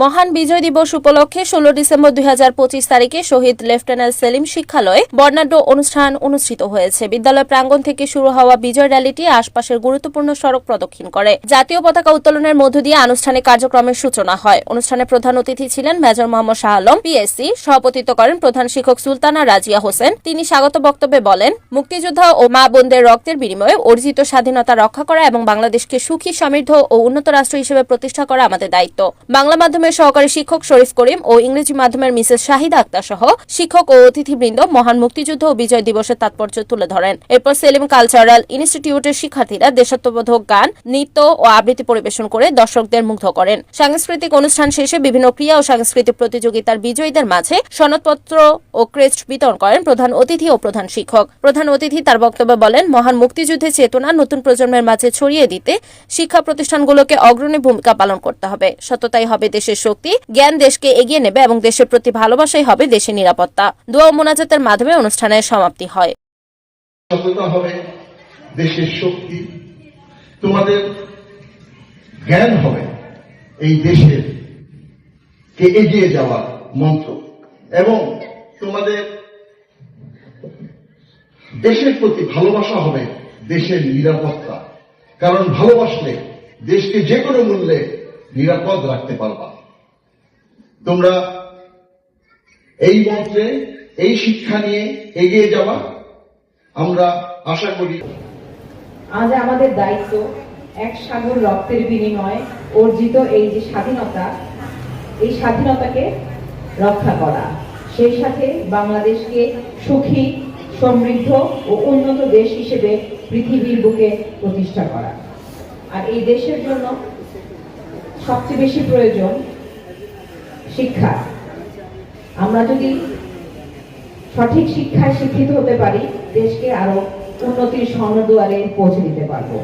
মহান বিজয় দিবস উপলক্ষে 16 ডিসেম্বর 2025 তারিখে শহীদ লেফটেন্যান্ট সেলিম শিক্ষালয়ে বর্ণাঢ্য অনুষ্ঠান অনুষ্ঠিত হয়েছে। বিদ্যালয় প্রাঙ্গণ থেকে শুরু হওয়া বিজয় র্যালিটি আশপাশের গুরুত্বপূর্ণ সড়ক প্রদক্ষিণ করে। জাতীয় পতাকা উত্তোলনের মধ্য দিয়ে আনুষ্ঠানিক কার্যক্রমের সূচনা হয়। অনুষ্ঠানে প্রধান অতিথি ছিলেন মেজর মোহাম্মদ শাহ আলম পিএসসি। সভাপতিত্ব করেন প্রধান শিক্ষক সুলতানা রাজিয়া হোসেন। তিনি স্বাগত বক্তব্যে বলেন, মুক্তিযোদ্ধা ও মা বোনদের রক্তের বিনিময়ে অর্জিত স্বাধীনতা রক্ষা করা এবং বাংলাদেশকে সুখী, সমৃদ্ধ ও উন্নত রাষ্ট্র হিসেবে প্রতিষ্ঠা করা আমাদের দায়িত্ব। বাংলা মাধ্যমে সহকারী শিক্ষক শরীফ করিম ও ইংরেজি মাধ্যমের মিসেস শাহিদা আক্তার সহ শিক্ষক ও অতিথিবৃন্দ মহান মুক্তিযুদ্ধ ও বিজয় দিবসের তাৎপর্য তুলে ধরেন। এরপর সেলিম কালচারাল ইনস্টিটিউটের শিক্ষার্থীরা দেশাত্মবোধক গান, নৃত্য ও আবৃত্তি পরিবেশন করে দর্শকদের মুগ্ধ করেন। সাংস্কৃতিক অনুষ্ঠান শেষে বিভিন্ন ক্রীড়া ও সাংস্কৃতিক প্রতিযোগিতার বিজয়ীদের মাঝে সনদপত্র ও ক্রেস্ট বিতরণ করেন প্রধান অতিথি ও প্রধান শিক্ষক। প্রধান অতিথি তার বক্তব্যে বলেন, মহান মুক্তিযুদ্ধের চেতনা নতুন প্রজন্মের মাঝে ছড়িয়ে দিতে শিক্ষা প্রতিষ্ঠানগুলোকে অগ্রণী ভূমিকা পালন করতে হবে। সততাই হবে দেশের শক্তি, জ্ঞান দেশকে এগিয়ে নেবে এবং দেশের প্রতি ভালোবাসাই হবে দেশের নিরাপত্তা। দোয়া ও মোনাজাতের মাধ্যমে অনুষ্ঠানের সমাপ্তি হয়। সততা হবে দেশের শক্তি, তোমাদের জ্ঞান হবে এই দেশের কে এগিয়ে যাওয়ার মন্ত্র, এবং তোমাদের দেশের প্রতি ভালোবাসা হবে দেশের নিরাপত্তা। কারণ ভালোবাসলে দেশকে যে কোনো মূল্যে নিরাপদ রাখতে পারবা। তোমরা এই মন্ত্রে, এই শিক্ষা নিয়ে এগিয়ে যাওয়া আমরা আশা করি। আজ আমাদের দায়িত্ব এক সাগর রক্তের বিনিময়ে অর্জিত এই যে স্বাধীনতা, এই স্বাধীনতাকে রক্ষা করা, সেই সাথে বাংলাদেশকে সুখী, সমৃদ্ধ ও উন্নত দেশ হিসেবে পৃথিবীর বুকে প্রতিষ্ঠা করা। আর এই দেশের জন্য সবচেয়ে বেশি প্রয়োজন শিক্ষা। আমরা যদি সঠিক শিক্ষায় শিক্ষিত হতে পারি, দেশকে আরো উন্নতির স্বর্ণদুয়ারে পৌঁছে দিতে পারবো।